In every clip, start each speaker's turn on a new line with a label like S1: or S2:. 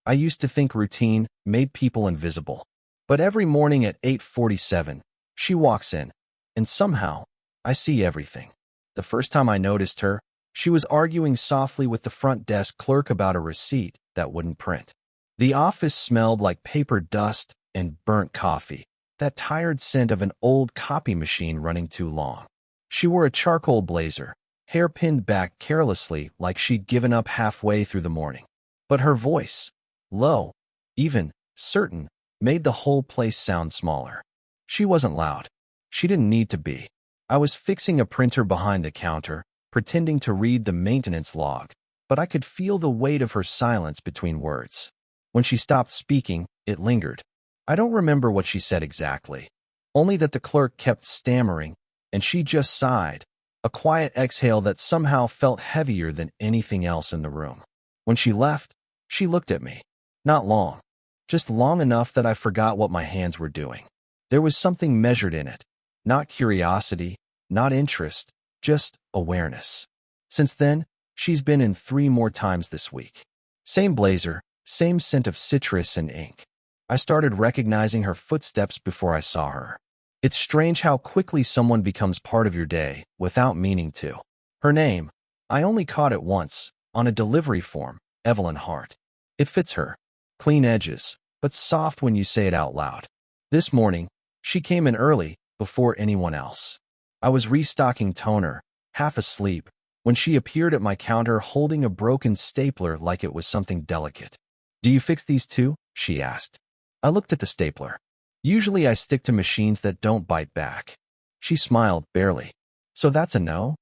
S1: I used to think routine made people invisible. But every morning at 8:47, she walks in, and somehow, I see everything. The first time I noticed her, she was arguing softly with the front desk clerk about a receipt that wouldn't print. The office smelled like paper dust and burnt coffee, that tired scent of an old copy machine running too long. She wore a charcoal blazer, hair pinned back carelessly like she'd given up halfway through the morning. But her voice, low, even, certain, made the whole place sound smaller. She wasn't loud. She didn't need to be. I was fixing a printer behind the counter, pretending to read the maintenance log, but I could feel the weight of her silence between words. When she stopped speaking, it lingered. I don't remember what she said exactly, only that the clerk kept stammering, and she just sighed, a quiet exhale that somehow felt heavier than anything else in the room. When she left, she looked at me. Not long, just long enough that I forgot what my hands were doing. There was something measured in it, not curiosity, not interest, just awareness. Since then, she's been in 3 more times this week. Same blazer, same scent of citrus and ink. I started recognizing her footsteps before I saw her. It's strange how quickly someone becomes part of your day without meaning to. Her name, I only caught it once, on a delivery form, Evelyn Hart. It fits her. Clean edges, but soft when you say it out loud. This morning, she came in early, before anyone else. I was restocking toner, half asleep, when she appeared at my counter holding a broken stapler like it was something delicate. "Do you fix these too?" she asked. I looked at the stapler. Usually I stick to machines that don't bite back. She smiled, barely. "So that's a no?"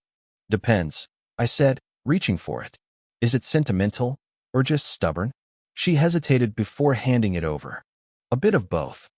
S1: "Depends," I said, reaching for it. "Is it sentimental, or just stubborn?" She hesitated before handing it over. "A bit of both."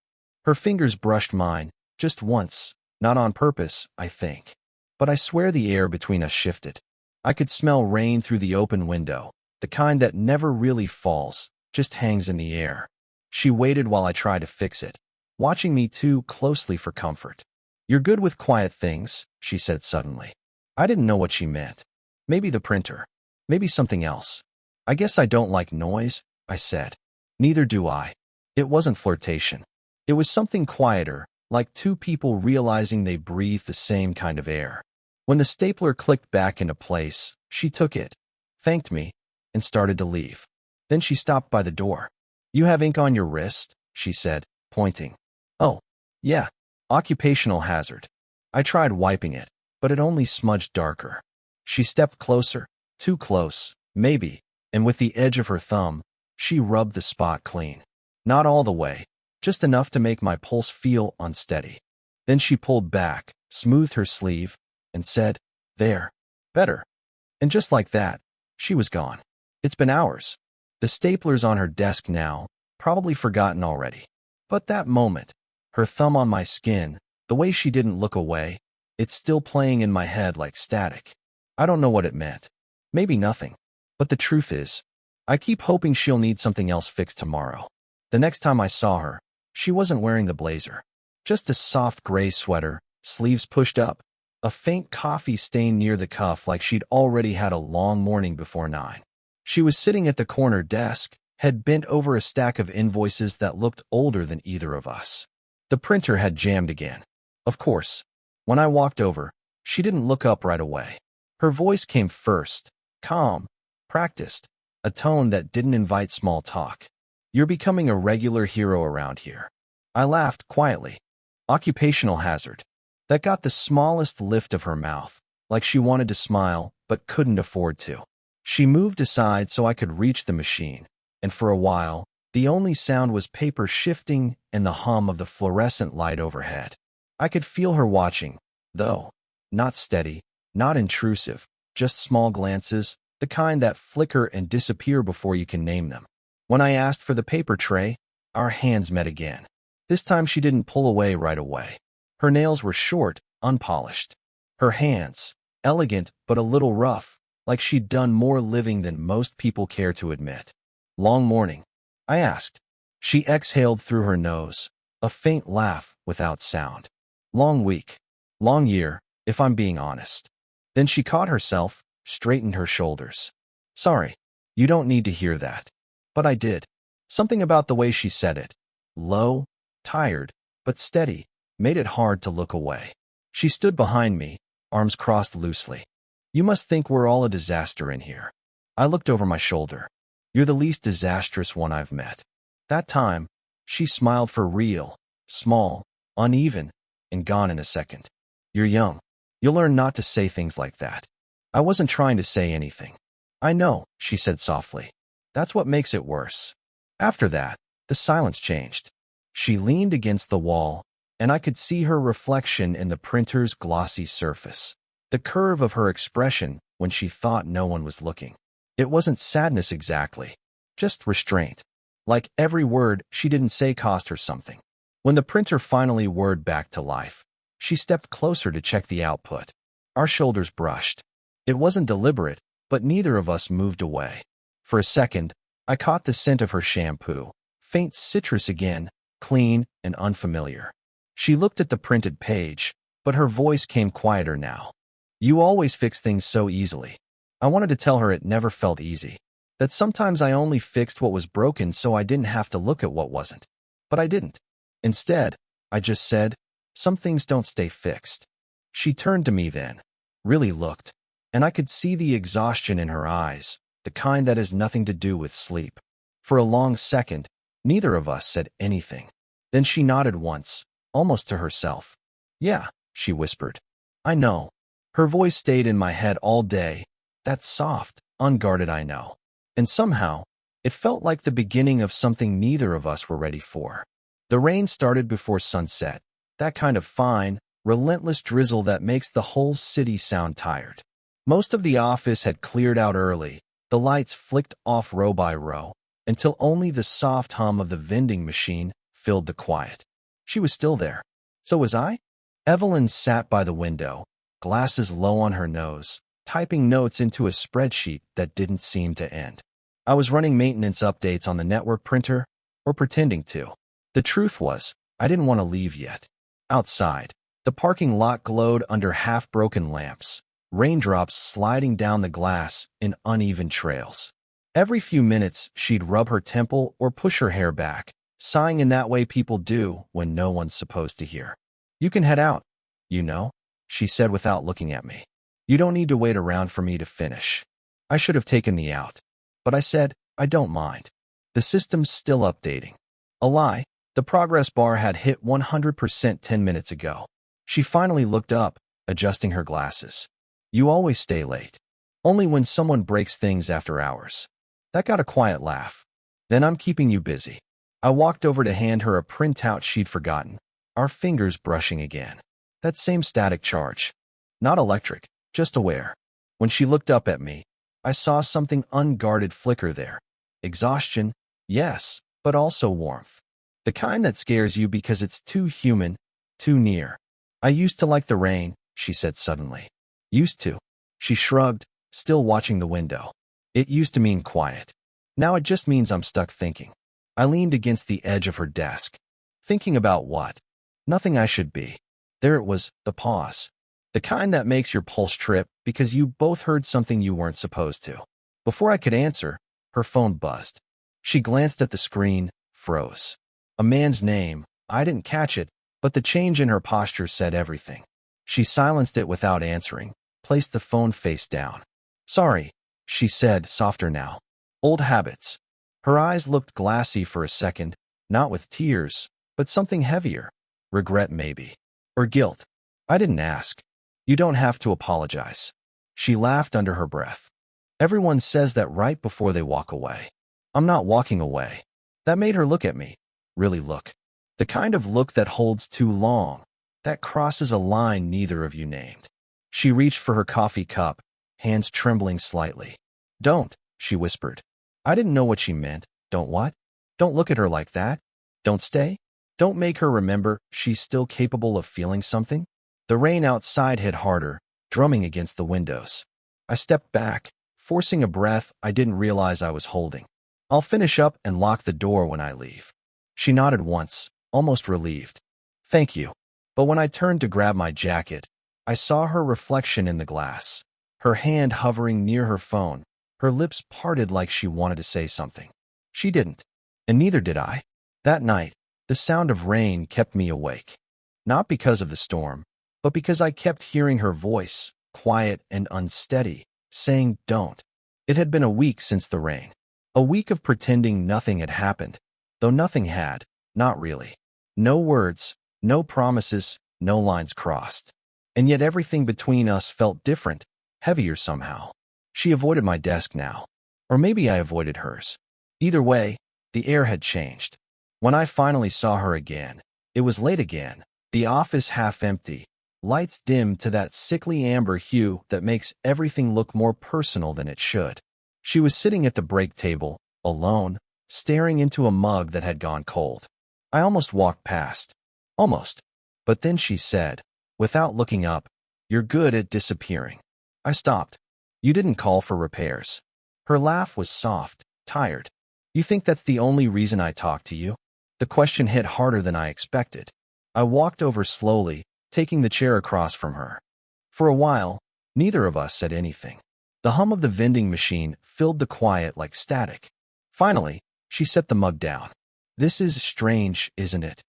S1: Her fingers brushed mine, just once, not on purpose, I think. But I swear the air between us shifted. I could smell rain through the open window, the kind that never really falls, just hangs in the air. She waited while I tried to fix it, watching me too closely for comfort. "You're good with quiet things," she said suddenly. I didn't know what she meant. Maybe the printer. Maybe something else. "I guess I don't like noise," I said. "Neither do I." It wasn't flirtation. It was something quieter, like 2 people realizing they breathe the same kind of air. When the stapler clicked back into place, she took it, thanked me, and started to leave. Then she stopped by the door. "You have ink on your wrist?" she said, pointing. "Oh, yeah, occupational hazard." I tried wiping it, but it only smudged darker. She stepped closer, too close, maybe, and with the edge of her thumb, she rubbed the spot clean. Not all the way, just enough to make my pulse feel unsteady. Then she pulled back, smoothed her sleeve, and said, "There. Better." And just like that, she was gone. It's been hours. The stapler's on her desk now, probably forgotten already. But that moment, her thumb on my skin, the way she didn't look away, it's still playing in my head like static. I don't know what it meant. Maybe nothing. But the truth is, I keep hoping she'll need something else fixed tomorrow. The next time I saw her, she wasn't wearing the blazer. Just a soft gray sweater, sleeves pushed up, a faint coffee stain near the cuff like she'd already had a long morning before 9. She was sitting at the corner desk, head bent over a stack of invoices that looked older than either of us. The printer had jammed again. Of course. When I walked over, she didn't look up right away. Her voice came first, calm, practiced, a tone that didn't invite small talk. "You're becoming a regular hero around here." I laughed quietly. Occupational hazard. That got the smallest lift of her mouth, like she wanted to smile but couldn't afford to. She moved aside so I could reach the machine, and for a while, the only sound was paper shifting and the hum of the fluorescent light overhead. I could feel her watching, though. Not steady, not intrusive, just small glances, the kind that flicker and disappear before you can name them. When I asked for the paper tray, our hands met again. This time she didn't pull away right away. Her nails were short, unpolished. Her hands, elegant but a little rough, like she'd done more living than most people care to admit. "Long morning?" I asked. She exhaled through her nose, a faint laugh without sound. "Long week. Long year, if I'm being honest." Then she caught herself, straightened her shoulders. "Sorry, you don't need to hear that." But I did. Something about the way she said it, low, tired, but steady, made it hard to look away. She stood behind me, arms crossed loosely. You must think we're all a disaster in here. I looked over my shoulder. You're the least disastrous one I've met. That time, she smiled for real, small, uneven, and gone in a second. You're young. You'll learn not to say things like that. I wasn't trying to say anything. I know, she said softly. That's what makes it worse. After that, the silence changed. She leaned against the wall, and I could see her reflection in the printer's glossy surface. The curve of her expression when she thought no one was looking. It wasn't sadness exactly, just restraint. Like every word she didn't say cost her something. When the printer finally whirred back to life, she stepped closer to check the output. Our shoulders brushed. It wasn't deliberate, but neither of us moved away. For a second, I caught the scent of her shampoo, faint citrus again, clean and unfamiliar. She looked at the printed page, but her voice came quieter now. You always fix things so easily. I wanted to tell her it never felt easy. That sometimes I only fixed what was broken so I didn't have to look at what wasn't. But I didn't. Instead, I just said, some things don't stay fixed. She turned to me then, really looked, and I could see the exhaustion in her eyes, the kind that has nothing to do with sleep. For a long second, neither of us said anything. Then she nodded once, almost to herself. Yeah, she whispered. I know. Her voice stayed in my head all day, that soft, unguarded I know. And somehow, it felt like the beginning of something neither of us were ready for. The rain started before sunset, that kind of fine, relentless drizzle that makes the whole city sound tired. Most of the office had cleared out early, the lights flicked off row by row, until only the soft hum of the vending machine filled the quiet. She was still there. So was I? Evelyn sat by the window, glasses low on her nose, typing notes into a spreadsheet that didn't seem to end. I was running maintenance updates on the network printer, or pretending to. The truth was, I didn't want to leave yet. Outside, the parking lot glowed under half-broken lamps, raindrops sliding down the glass in uneven trails. Every few minutes, she'd rub her temple or push her hair back, sighing in that way people do when no one's supposed to hear. You can head out, you know, she said without looking at me. You don't need to wait around for me to finish. I should have taken the out. But I said, I don't mind. The system's still updating. A lie. The progress bar had hit 100% 10 minutes ago. She finally looked up, adjusting her glasses. You always stay late. Only when someone breaks things after hours. That got a quiet laugh. Then I'm keeping you busy. I walked over to hand her a printout she'd forgotten, our fingers brushing again. That same static charge. Not electric, just aware. When she looked up at me, I saw something unguarded flicker there. Exhaustion, yes, but also warmth. The kind that scares you because it's too human, too near. I used to like the rain, she said suddenly. Used to. She shrugged, still watching the window. It used to mean quiet. Now it just means I'm stuck thinking. I leaned against the edge of her desk. Thinking about what? Nothing I should be. There it was, the pause. The kind that makes your pulse trip because you both heard something you weren't supposed to. Before I could answer, her phone buzzed. She glanced at the screen, froze. A man's name. I didn't catch it, but the change in her posture said everything. She silenced it without answering, placed the phone face down. Sorry, she said, softer now. Old habits. Her eyes looked glassy for a second, not with tears, but something heavier. Regret maybe. Or guilt. I didn't ask. You don't have to apologize. She laughed under her breath. Everyone says that right before they walk away. I'm not walking away. That made her look at me. Really look. The kind of look that holds too long, that crosses a line neither of you named. She reached for her coffee cup, hands trembling slightly. Don't, she whispered. I didn't know what she meant. Don't what? Don't look at her like that. Don't stay. Don't make her remember she's still capable of feeling something. The rain outside hit harder, drumming against the windows. I stepped back, forcing a breath I didn't realize I was holding. I'll finish up and lock the door when I leave. She nodded once, almost relieved. Thank you. But when I turned to grab my jacket, I saw her reflection in the glass, her hand hovering near her phone, her lips parted like she wanted to say something. She didn't. And neither did I. That night, the sound of rain kept me awake. Not because of the storm, but because I kept hearing her voice, quiet and unsteady, saying, "Don't." It had been a week since the rain. A week of pretending nothing had happened, though nothing had, not really. No words, no promises, no lines crossed. And yet everything between us felt different, heavier somehow. She avoided my desk now. Or maybe I avoided hers. Either way, the air had changed. When I finally saw her again, it was late again, the office half empty, lights dimmed to that sickly amber hue that makes everything look more personal than it should. She was sitting at the break table, alone, staring into a mug that had gone cold. I almost walked past. Almost. But then she said, without looking up, "You're good at disappearing." I stopped. "You didn't call for repairs." Her laugh was soft, tired. "You think that's the only reason I talk to you?" The question hit harder than I expected. I walked over slowly, taking the chair across from her. For a while, neither of us said anything. The hum of the vending machine filled the quiet like static. Finally, she set the mug down. "This is strange, isn't it?"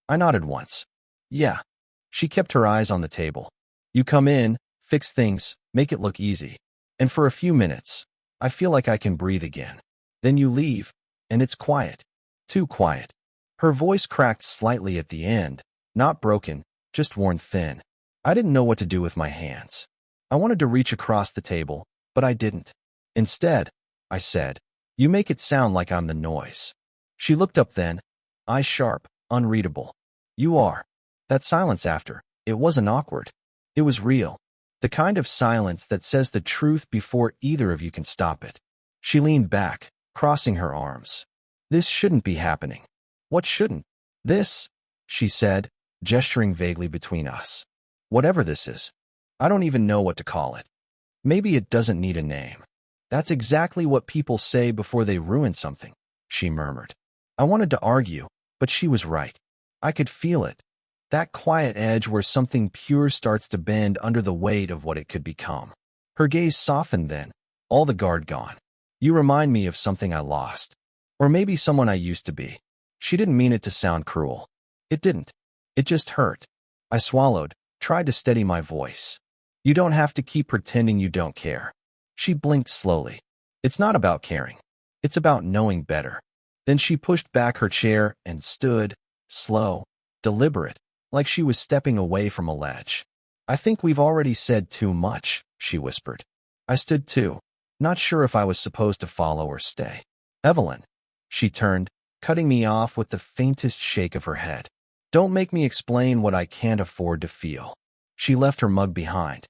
S1: I nodded once. "Yeah." She kept her eyes on the table. "You come in, fix things, make it look easy. And for a few minutes, I feel like I can breathe again. Then you leave, and it's quiet. Too quiet." Her voice cracked slightly at the end, not broken, just worn thin. I didn't know what to do with my hands. I wanted to reach across the table, but I didn't. Instead, I said, "You make it sound like I'm the noise." She looked up then, eyes sharp, unreadable. "You are." That silence after, it wasn't awkward. It was real. The kind of silence that says the truth before either of you can stop it. She leaned back, crossing her arms. "This shouldn't be happening." "What shouldn't?" "This," she said, gesturing vaguely between us. "Whatever this is. I don't even know what to call it. Maybe it doesn't need a name." "That's exactly what people say before they ruin something," she murmured. I wanted to argue, but she was right. I could feel it. That quiet edge where something pure starts to bend under the weight of what it could become. Her gaze softened then, all the guard gone. "You remind me of something I lost. Or maybe someone I used to be." She didn't mean it to sound cruel. It didn't. It just hurt. I swallowed, tried to steady my voice. "You don't have to keep pretending you don't care." She blinked slowly. "It's not about caring. It's about knowing better." Then she pushed back her chair and stood, slow, deliberate, like she was stepping away from a ledge. "I think we've already said too much," she whispered. I stood too, not sure if I was supposed to follow or stay. "Evelyn." She turned, cutting me off with the faintest shake of her head. "Don't make me explain what I can't afford to feel." She left her mug behind.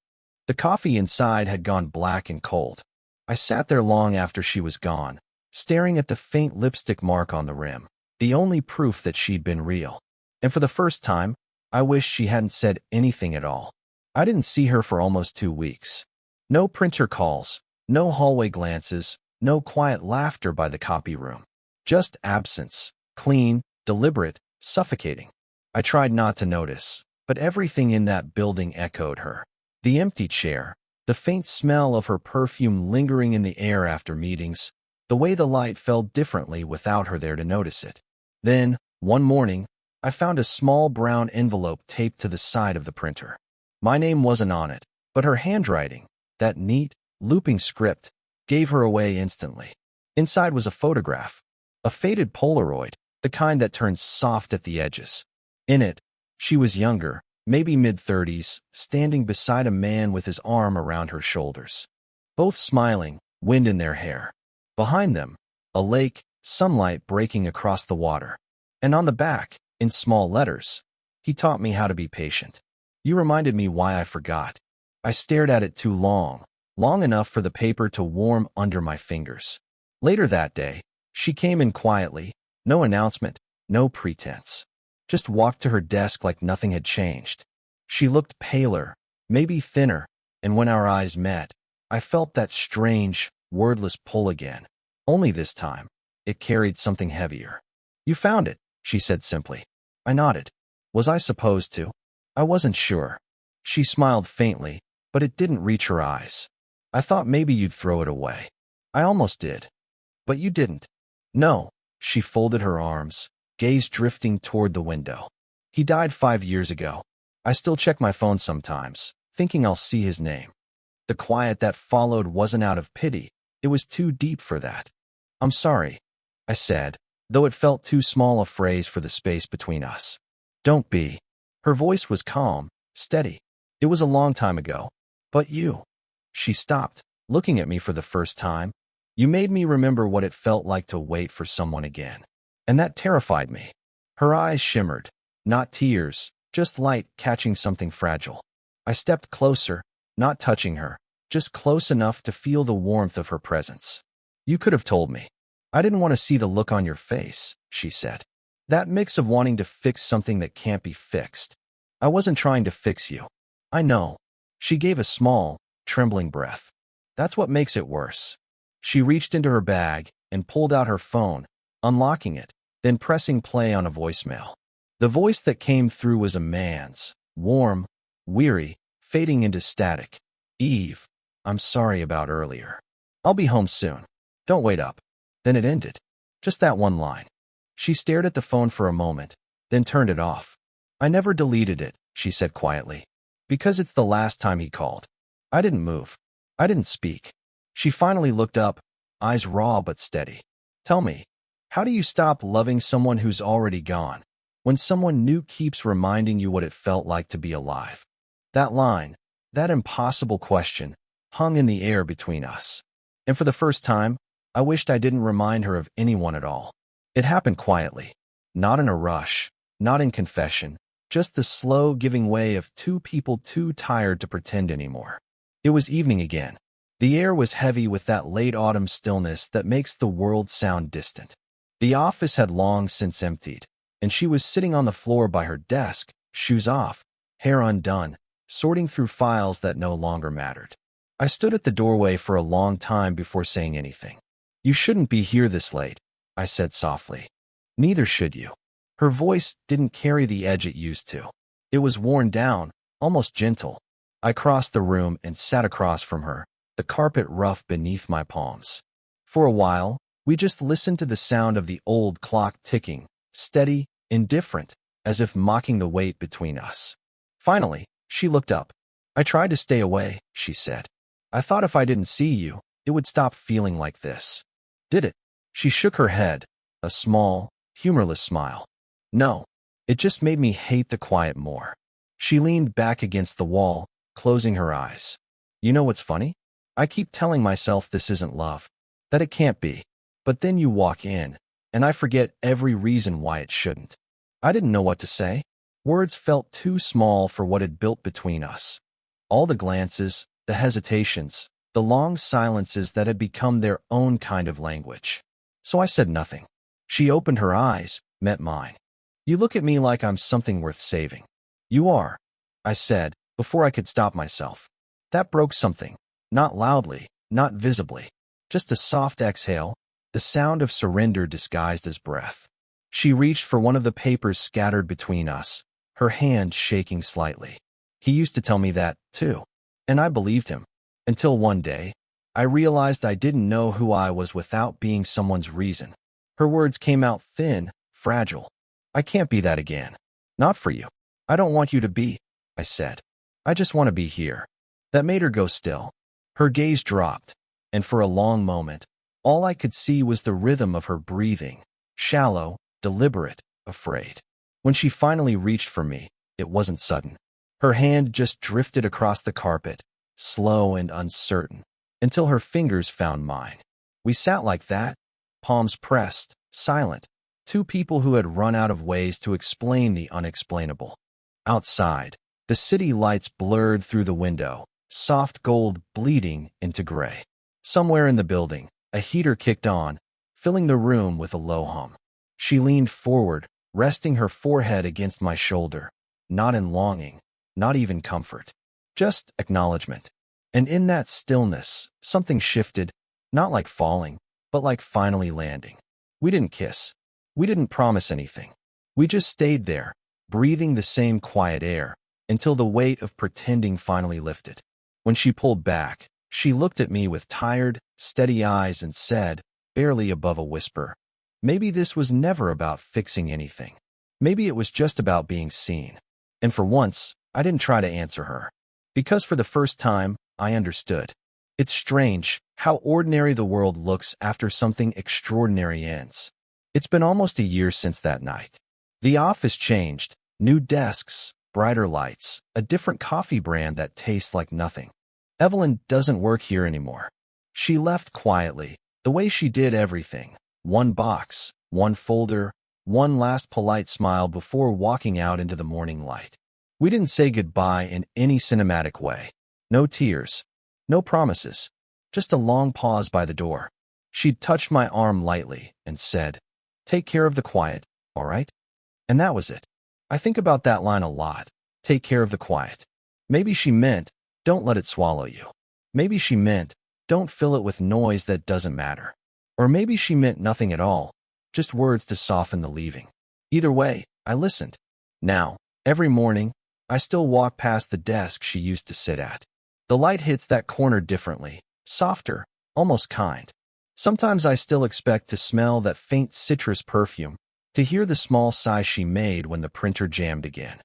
S1: The coffee inside had gone black and cold. I sat there long after she was gone, staring at the faint lipstick mark on the rim, the only proof that she'd been real. And for the first time, I wished she hadn't said anything at all. I didn't see her for almost 2 weeks. No printer calls, no hallway glances, no quiet laughter by the copy room. Just absence, clean, deliberate, suffocating. I tried not to notice, but everything in that building echoed her. The empty chair, the faint smell of her perfume lingering in the air after meetings, the way the light fell differently without her there to notice it. Then, one morning, I found a small brown envelope taped to the side of the printer. My name wasn't on it, but her handwriting, that neat, looping script, gave her away instantly. Inside was a photograph, a faded Polaroid, the kind that turns soft at the edges. In it, she was younger, maybe mid-30s, standing beside a man with his arm around her shoulders. Both smiling, wind in their hair. Behind them, a lake, sunlight breaking across the water. And on the back, in small letters, "He taught me how to be patient. You reminded me why I forgot." I stared at it too long, long enough for the paper to warm under my fingers. Later that day, she came in quietly, no announcement, no pretense. Just walked to her desk like nothing had changed. She looked paler, maybe thinner, and when our eyes met, I felt that strange, wordless pull again. Only this time, it carried something heavier. "You found it," she said simply. I nodded. Was I supposed to? I wasn't sure. She smiled faintly, but it didn't reach her eyes. "I thought maybe you'd throw it away." "I almost did." "But you didn't." "No," She folded her arms, gaze drifting toward the window. He died 5 years ago. I still check my phone sometimes, thinking I'll see his name. The quiet that followed wasn't out of pity. It was too deep for that. I'm sorry, I said, though it felt too small a phrase for the space between us. Don't be. Her voice was calm, steady. It was a long time ago. But you. She stopped, looking at me for the first time. You made me remember what it felt like to wait for someone again. And that terrified me. Her eyes shimmered. Not tears, just light catching something fragile. I stepped closer, not touching her, just close enough to feel the warmth of her presence. You could have told me. I didn't want to see the look on your face, she said. That mix of wanting to fix something that can't be fixed. I wasn't trying to fix you. I know. She gave a small, trembling breath. That's what makes it worse. She reached into her bag and pulled out her phone, unlocking it, then pressing play on a voicemail. The voice that came through was a man's, warm, weary, fading into static. Eve, I'm sorry about earlier. I'll be home soon. Don't wait up. Then it ended. Just that one line. She stared at the phone for a moment, then turned it off. I never deleted it, she said quietly. Because it's the last time he called. I didn't move. I didn't speak. She finally looked up, eyes raw but steady. Tell me, how do you stop loving someone who's already gone, when someone new keeps reminding you what it felt like to be alive? That line, that impossible question, hung in the air between us. And for the first time, I wished I didn't remind her of anyone at all. It happened quietly, not in a rush, not in confession, just the slow giving way of two people too tired to pretend anymore. It was evening again. The air was heavy with that late autumn stillness that makes the world sound distant. The office had long since emptied, and she was sitting on the floor by her desk, shoes off, hair undone, sorting through files that no longer mattered. I stood at the doorway for a long time before saying anything. You shouldn't be here this late, I said softly. Neither should you. Her voice didn't carry the edge it used to. It was worn down, almost gentle. I crossed the room and sat across from her, the carpet rough beneath my palms. For a while, we just listened to the sound of the old clock ticking, steady, indifferent, as if mocking the weight between us. Finally, she looked up. I tried to stay away, she said. I thought if I didn't see you, it would stop feeling like this. Did it? She shook her head, a small, humorless smile. No, it just made me hate the quiet more. She leaned back against the wall, closing her eyes. You know what's funny? I keep telling myself this isn't love, that it can't be. But then you walk in, and I forget every reason why it shouldn't. I didn't know what to say. Words felt too small for what had built between us. All the glances, the hesitations, the long silences that had become their own kind of language. So I said nothing. She opened her eyes, met mine. You look at me like I'm something worth saving. You are, I said, before I could stop myself. That broke something, not loudly, not visibly, just a soft exhale, the sound of surrender disguised as breath. She reached for one of the papers scattered between us, her hand shaking slightly. He used to tell me that, too, and I believed him. Until one day, I realized I didn't know who I was without being someone's reason. Her words came out thin, fragile. I can't be that again. Not for you. I don't want you to be, I said. I just want to be here. That made her go still. Her gaze dropped, and for a long moment, all I could see was the rhythm of her breathing, shallow, deliberate, afraid. When she finally reached for me, it wasn't sudden. Her hand just drifted across the carpet, slow and uncertain, until her fingers found mine. We sat like that, palms pressed, silent, two people who had run out of ways to explain the unexplainable. Outside, the city lights blurred through the window, soft gold bleeding into gray. Somewhere in the building, a heater kicked on, filling the room with a low hum. She leaned forward, resting her forehead against my shoulder, not in longing, not even comfort, just acknowledgement. And in that stillness, something shifted, not like falling, but like finally landing. We didn't kiss. We didn't promise anything. We just stayed there, breathing the same quiet air, until the weight of pretending finally lifted. When she pulled back, she looked at me with tired, steady eyes and said, barely above a whisper, Maybe this was never about fixing anything. Maybe it was just about being seen. And for once, I didn't try to answer her. Because for the first time, I understood. It's strange how ordinary the world looks after something extraordinary ends. It's been almost a year since that night. The office changed, new desks, brighter lights, a different coffee brand that tastes like nothing. Evelyn doesn't work here anymore. She left quietly, the way she did everything. One box, one folder, one last polite smile before walking out into the morning light. We didn't say goodbye in any cinematic way. No tears, no promises, just a long pause by the door. She'd touched my arm lightly and said, "Take care of the quiet, all right?" And that was it. I think about that line a lot. Take care of the quiet. Maybe she meant, don't let it swallow you. Maybe she meant, don't fill it with noise that doesn't matter. Or maybe she meant nothing at all, just words to soften the leaving. Either way, I listened. Now, every morning, I still walk past the desk she used to sit at. The light hits that corner differently, softer, almost kind. Sometimes I still expect to smell that faint citrus perfume, to hear the small sigh she made when the printer jammed again.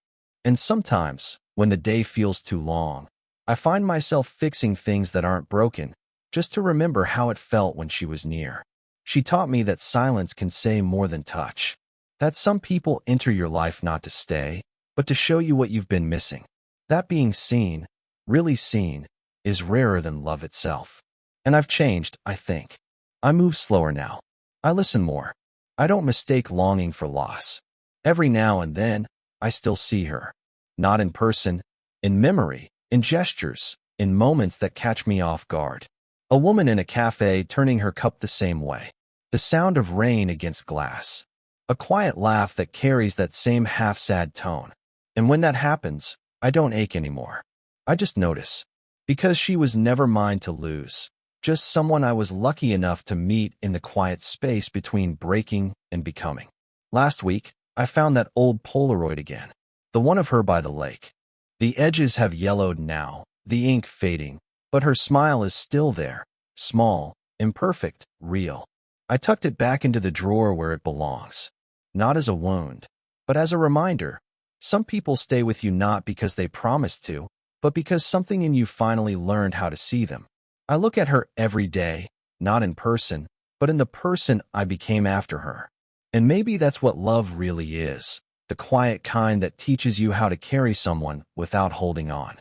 S1: And sometimes, when the day feels too long, I find myself fixing things that aren't broken, just to remember how it felt when she was near. She taught me that silence can say more than touch. That some people enter your life not to stay, but to show you what you've been missing. That being seen, really seen, is rarer than love itself. And I've changed, I think. I move slower now. I listen more. I don't mistake longing for loss. Every now and then, I still see her. Not in person, in memory, in gestures, in moments that catch me off guard. A woman in a cafe turning her cup the same way. The sound of rain against glass. A quiet laugh that carries that same half-sad tone. And when that happens, I don't ache anymore. I just notice. Because she was never mine to lose. Just someone I was lucky enough to meet in the quiet space between breaking and becoming. Last week, I found that old Polaroid again. The one of her by the lake. The edges have yellowed now, the ink fading, but her smile is still there. Small, imperfect, real. I tucked it back into the drawer where it belongs. Not as a wound, but as a reminder. Some people stay with you not because they promised to, but because something in you finally learned how to see them. I look at her every day, not in person, but in the person I became after her. And maybe that's what love really is, the quiet kind that teaches you how to carry someone without holding on.